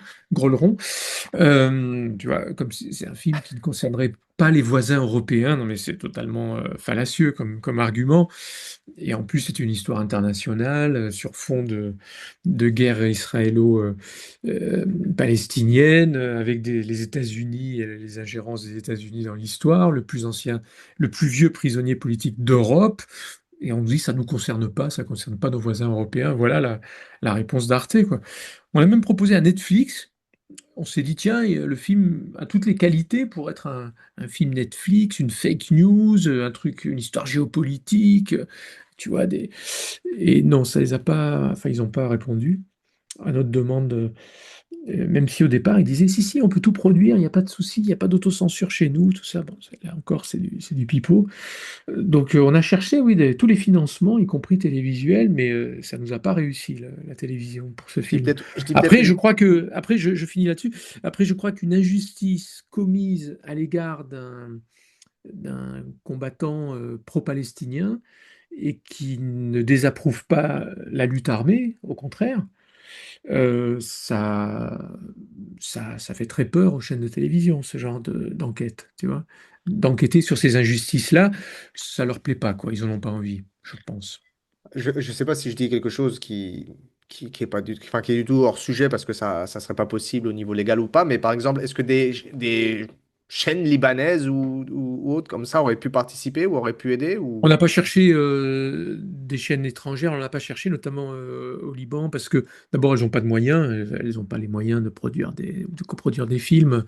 Tu vois, comme si c'est un film qui ne concernerait pas les voisins européens, non mais c'est totalement fallacieux comme argument. Et en plus, c'est une histoire internationale sur fond de guerre israélo-palestinienne, avec les États-Unis et les ingérences des États-Unis dans l'histoire, le plus ancien, le plus vieux prisonnier politique d'Europe. Et on dit ça ne nous concerne pas, ça ne concerne pas nos voisins européens. Voilà la réponse d'Arte, quoi. On a même proposé à Netflix. On s'est dit, tiens, le film a toutes les qualités pour être un film Netflix, une fake news, un truc, une histoire géopolitique, tu vois, et non, ça les a pas, enfin, ils n'ont pas répondu à notre demande, même si au départ, ils disaient, si, si, on peut tout produire, il n'y a pas de souci, il n'y a pas d'autocensure chez nous, tout ça. Bon, là encore, c'est du pipeau. Donc, on a cherché, oui, tous les financements, y compris télévisuels, mais ça nous a pas réussi, la télévision, pour ce film.
Je dis peut-être
Après,
une...
après, je finis là-dessus. Après, je crois qu'une injustice commise à l'égard d'un combattant pro-palestinien et qui ne désapprouve pas la lutte armée, au contraire, ça fait très peur aux chaînes de télévision, ce genre d'enquête, tu vois. D'enquêter sur ces injustices-là, ça leur plaît pas, quoi. Ils en ont pas envie, je pense.
Je sais pas si je dis quelque chose qui est pas enfin, qui est du tout hors sujet parce que ça serait pas possible au niveau légal ou pas, mais par exemple, est-ce que des chaînes libanaises ou autres comme ça auraient pu participer ou auraient pu aider
On
ou...
n'a pas cherché des chaînes étrangères, on n'a pas cherché, notamment au Liban, parce que d'abord, elles n'ont pas de moyens, elles n'ont pas les moyens de coproduire des films.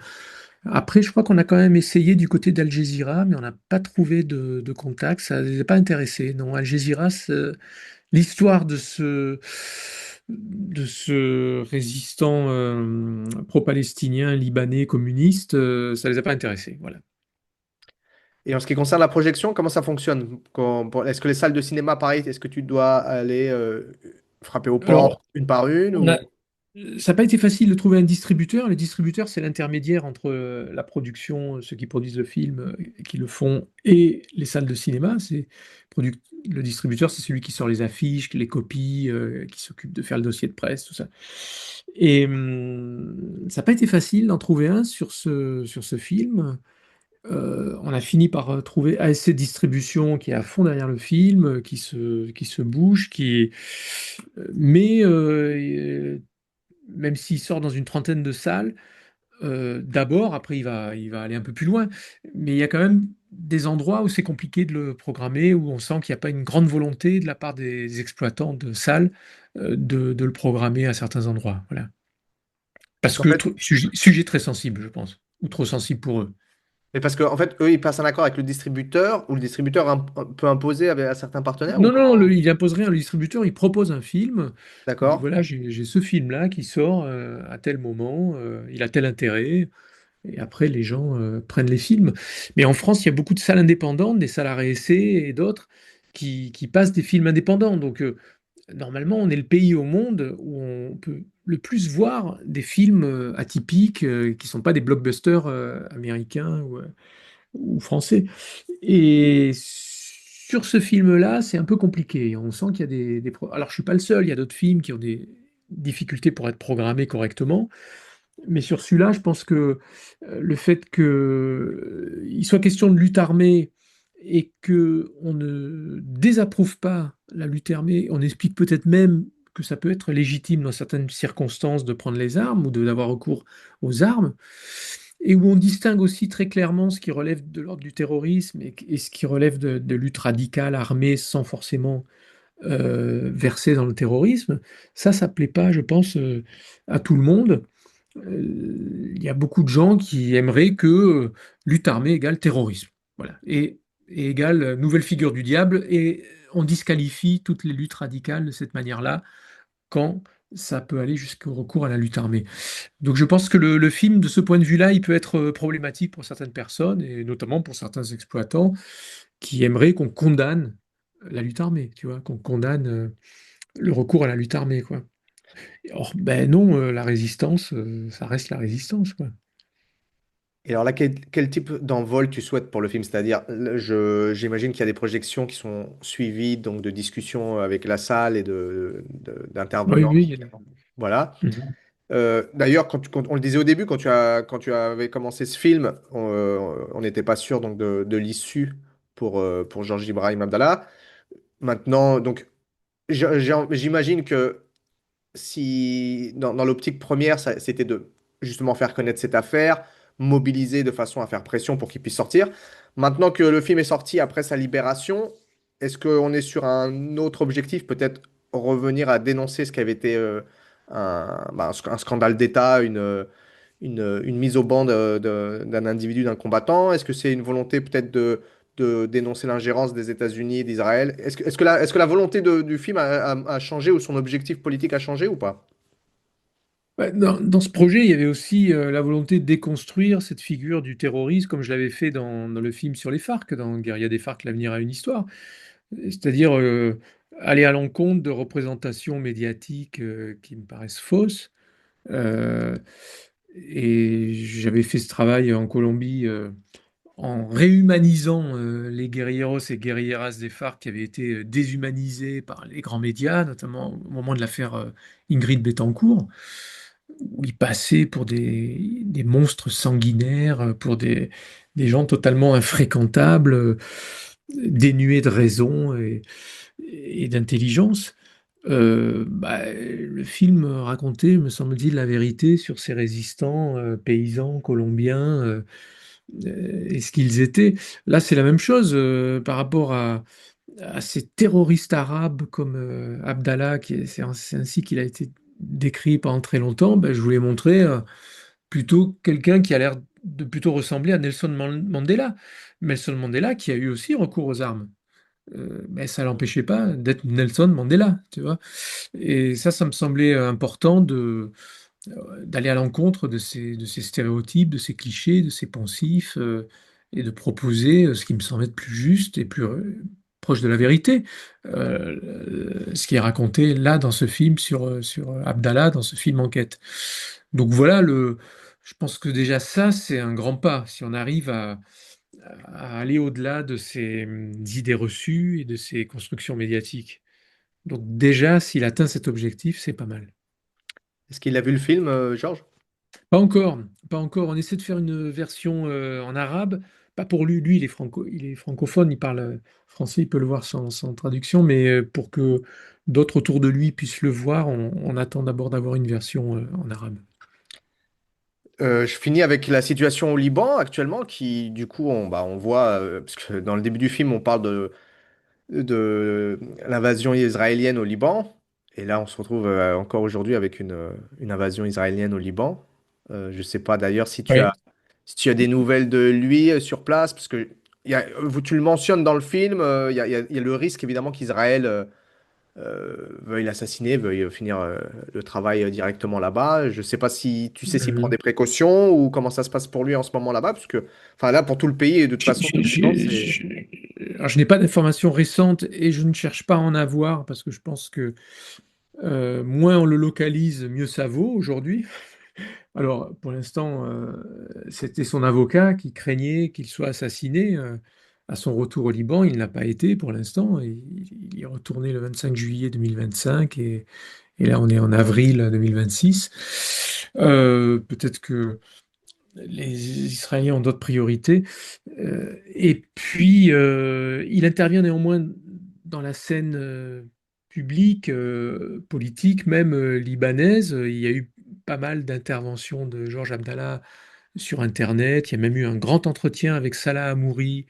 Après, je crois qu'on a quand même essayé du côté d'Al Jazeera, mais on n'a pas trouvé de contact, ça ne les a pas intéressés. Non, Al Jazeera, l'histoire de ce résistant pro-palestinien, libanais, communiste, ça ne les a pas intéressés. Voilà.
Et en ce qui concerne la projection, comment ça fonctionne? Est-ce que les salles de cinéma, pareil, est-ce que tu dois aller frapper aux portes
Alors,
une par une
on a,
ou...
ça n'a pas été facile de trouver un distributeur. Le distributeur, c'est l'intermédiaire entre la production, ceux qui produisent le film et qui le font, et les salles de cinéma. Le distributeur, c'est celui qui sort les affiches, les copies, qui s'occupe de faire le dossier de presse, tout ça. Et ça n'a pas été facile d'en trouver un sur ce film. On a fini par trouver ASC Distribution qui est à fond derrière le film, qui se bouge, mais même s'il sort dans une trentaine de salles, d'abord, après il va aller un peu plus loin, mais il y a quand même des endroits où c'est compliqué de le programmer, où on sent qu'il n'y a pas une grande volonté de la part des exploitants de salles de le programmer à certains endroits. Voilà.
Parce
Parce
qu'en
que
fait,
sujet très sensible, je pense, ou trop sensible pour eux.
mais parce qu'en fait, eux, ils passent un accord avec le distributeur ou le distributeur peut imposer à certains partenaires ou
Non, non,
comment?
il impose rien. Le distributeur, il propose un film. Il dit,
D'accord?
voilà, j'ai ce film-là qui sort à tel moment, il a tel intérêt. Et après, les gens prennent les films. Mais en France, il y a beaucoup de salles indépendantes, des salles à essai et d'autres qui passent des films indépendants. Donc, normalement, on est le pays au monde où on peut le plus voir des films atypiques qui ne sont pas des blockbusters américains ou français. Et sur ce film-là, c'est un peu compliqué. On sent qu'il y a Alors, je suis pas le seul, il y a d'autres films qui ont des difficultés pour être programmés correctement. Mais sur celui-là, je pense que le fait qu'il soit question de lutte armée et que on ne désapprouve pas la lutte armée, on explique peut-être même que ça peut être légitime dans certaines circonstances de prendre les armes ou d'avoir recours aux armes, et où on distingue aussi très clairement ce qui relève de l'ordre du terrorisme et ce qui relève de lutte radicale armée sans forcément verser dans le terrorisme, ça plaît pas, je pense, à tout le monde. Il y a beaucoup de gens qui aimeraient que lutte armée égale terrorisme. Voilà. Et égale nouvelle figure du diable. Et on disqualifie toutes les luttes radicales de cette manière-là quand ça peut aller jusqu'au recours à la lutte armée. Donc je pense que le film, de ce point de vue-là, il peut être problématique pour certaines personnes, et notamment pour certains exploitants qui aimeraient qu'on condamne la lutte armée, tu vois, qu'on condamne le recours à la lutte armée, quoi. Or, ben non, la résistance, ça reste la résistance, quoi.
Et alors là, quel type d'envol tu souhaites pour le film? C'est-à-dire, j'imagine qu'il y a des projections qui sont suivies donc de discussions avec la salle et
Oui,
d'intervenants.
oui, il y a des-
Voilà.
Mhm.
D'ailleurs, quand on le disait au début, quand tu avais commencé ce film, on n'était pas sûr donc de l'issue pour Georges Ibrahim Abdallah. Maintenant, donc, j'imagine que si dans l'optique première, c'était de justement faire connaître cette affaire, mobiliser de façon à faire pression pour qu'il puisse sortir. Maintenant que le film est sorti après sa libération, est-ce qu'on est sur un autre objectif, peut-être revenir à dénoncer ce qui avait été un scandale d'État, une mise au banc d'un individu, d'un combattant? Est-ce que c'est une volonté peut-être de dénoncer l'ingérence des États-Unis et d'Israël? Est-ce que la volonté du film a changé ou son objectif politique a changé ou pas?
Ouais, dans ce projet, il y avait aussi la volonté de déconstruire cette figure du terrorisme, comme je l'avais fait dans le film sur les FARC, dans Guérilla des FARC, l'avenir a une histoire. C'est-à-dire aller à l'encontre de représentations médiatiques qui me paraissent fausses. Euh, et j'avais fait ce travail en Colombie en réhumanisant les guerrilleros et guerrilleras des FARC qui avaient été déshumanisés par les grands médias, notamment au moment de l'affaire Ingrid Betancourt, où ils passaient pour des monstres sanguinaires, pour des gens totalement infréquentables, dénués de raison et d'intelligence. Le film racontait, me semble-t-il, la vérité sur ces résistants paysans colombiens et ce qu'ils étaient. Là, c'est la même chose par rapport à ces terroristes arabes comme Abdallah, c'est ainsi qu'il a été décrit pendant très longtemps. Ben, je voulais montrer plutôt quelqu'un qui a l'air de plutôt ressembler à Nelson Mandela. Nelson Mandela qui a eu aussi recours aux armes. Mais ça l'empêchait pas d'être Nelson Mandela, tu vois. Et ça me semblait important d'aller à l'encontre de ces stéréotypes, de ces clichés, de ces poncifs, et de proposer ce qui me semble être plus juste et plus proche de la vérité. Ce qui est raconté là dans ce film sur Abdallah, dans ce film enquête. Donc voilà, je pense que déjà ça, c'est un grand pas. Si on arrive à aller au-delà de ces idées reçues et de ces constructions médiatiques. Donc déjà, s'il atteint cet objectif, c'est pas mal.
Est-ce qu'il a vu le film, Georges?
Pas encore, pas encore. On essaie de faire une version en arabe. Pas pour lui, lui il est francophone, il parle français, il peut le voir sans traduction, mais pour que d'autres autour de lui puissent le voir, on attend d'abord d'avoir une version en arabe.
Je finis avec la situation au Liban actuellement, qui du coup, on voit, parce que dans le début du film, on parle de l'invasion israélienne au Liban, et là, on se retrouve encore aujourd'hui avec une invasion israélienne au Liban. Je sais pas d'ailleurs
Oui.
si tu as des nouvelles de lui sur place, parce que tu le mentionnes dans le film, il y a le risque évidemment qu'Israël veuille l'assassiner, veuille finir le travail directement là-bas. Je ne sais pas si tu sais s'il prend des
Mhm.
précautions ou comment ça se passe pour lui en ce moment là-bas, parce que, enfin là, pour tout le pays, et de toute façon, tout le Liban, c'est...
Alors, je n'ai pas d'informations récentes et je ne cherche pas à en avoir parce que je pense que moins on le localise, mieux ça vaut aujourd'hui. Alors, pour l'instant, c'était son avocat qui craignait qu'il soit assassiné à son retour au Liban. Il n'a pas été pour l'instant. Il est retourné le 25 juillet 2025 et là, on est en avril 2026. Peut-être que les Israéliens ont d'autres priorités. Et puis, il intervient néanmoins dans la scène publique, politique, même libanaise. Il y a eu pas mal d'interventions de Georges Abdallah sur Internet. Il y a même eu un grand entretien avec Salah Hamouri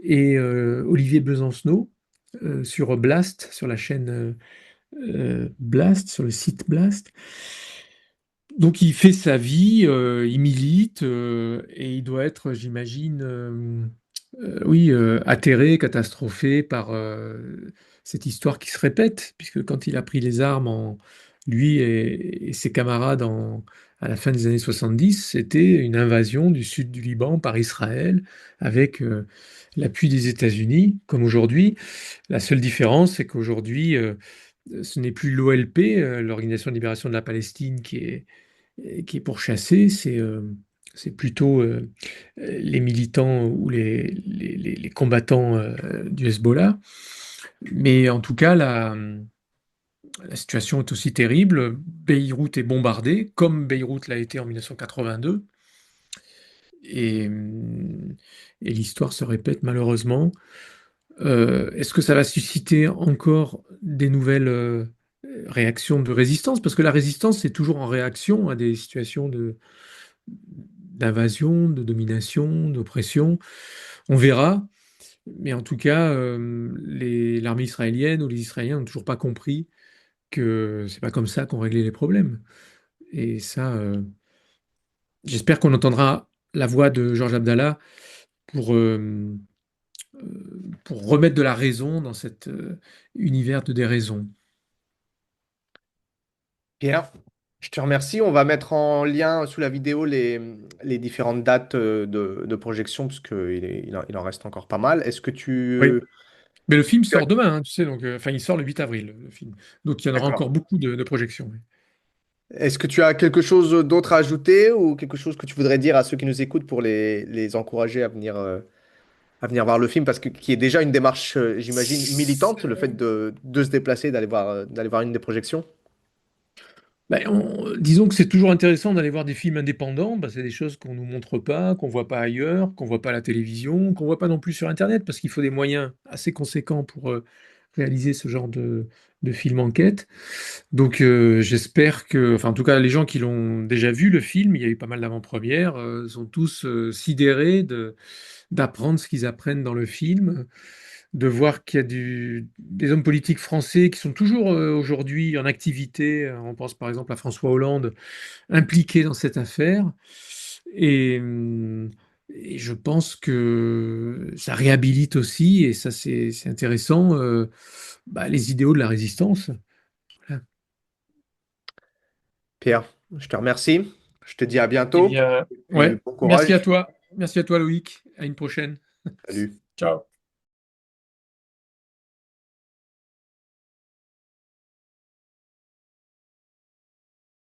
et Olivier Besancenot sur Blast, sur la chaîne Blast, sur le site Blast. Donc il fait sa vie, il milite et il doit être, j'imagine, oui, atterré, catastrophé par cette histoire qui se répète, puisque quand il a pris les armes, lui et ses camarades à la fin des années 70, c'était une invasion du sud du Liban par Israël avec l'appui des États-Unis, comme aujourd'hui. La seule différence, c'est qu'aujourd'hui, ce n'est plus l'OLP, l'Organisation de libération de la Palestine, qui est pourchassé, c'est C'est plutôt les militants ou les combattants du Hezbollah. Mais en tout cas, la situation est aussi terrible. Beyrouth est bombardée, comme Beyrouth l'a été en 1982. Et, hum, et l'histoire se répète malheureusement. Est-ce que ça va susciter encore des nouvelles réactions de résistance? Parce que la résistance, c'est toujours en réaction à des situations d'invasion, de domination, d'oppression. On verra. Mais en tout cas, l'armée israélienne ou les Israéliens n'ont toujours pas compris que c'est pas comme ça qu'on réglait les problèmes. Et ça, j'espère qu'on entendra la voix de Georges Abdallah pour, euh, pour remettre de la raison dans cet univers de déraison.
Pierre, je te remercie. On va mettre en lien sous la vidéo les différentes dates de projection, parce qu'il en reste encore pas mal. Est-ce que
Oui.
tu...
Mais le film sort demain, hein, tu sais, donc, enfin, il sort le 8 avril, le film. Donc il y en aura encore
D'accord.
beaucoup de projections. Oui.
Est-ce que tu as quelque chose d'autre à ajouter ou quelque chose que tu voudrais dire à ceux qui nous écoutent pour les encourager à venir voir le film? Parce que qui est déjà une démarche, j'imagine, militante, le fait de se déplacer, d'aller voir une des projections.
Ben, disons que c'est toujours intéressant d'aller voir des films indépendants. Ben, c'est des choses qu'on nous montre pas, qu'on voit pas ailleurs, qu'on voit pas à la télévision, qu'on voit pas non plus sur Internet, parce qu'il faut des moyens assez conséquents pour réaliser ce genre de film enquête. Donc j'espère que, enfin en tout cas les gens qui l'ont déjà vu le film, il y a eu pas mal d'avant-premières, sont tous sidérés d'apprendre ce qu'ils apprennent dans le film, de voir qu'il y a des hommes politiques français qui sont toujours aujourd'hui en activité. On pense par exemple à François Hollande, impliqué dans cette affaire. Et, hum, et je pense que ça réhabilite aussi, et ça c'est intéressant, bah, les idéaux de la résistance. Voilà.
Pierre, je te remercie. Je te dis à
Eh
bientôt
bien,
et
ouais,
bon
merci à
courage.
toi. Merci à toi, Loïc. À une prochaine.
Salut.
Ciao.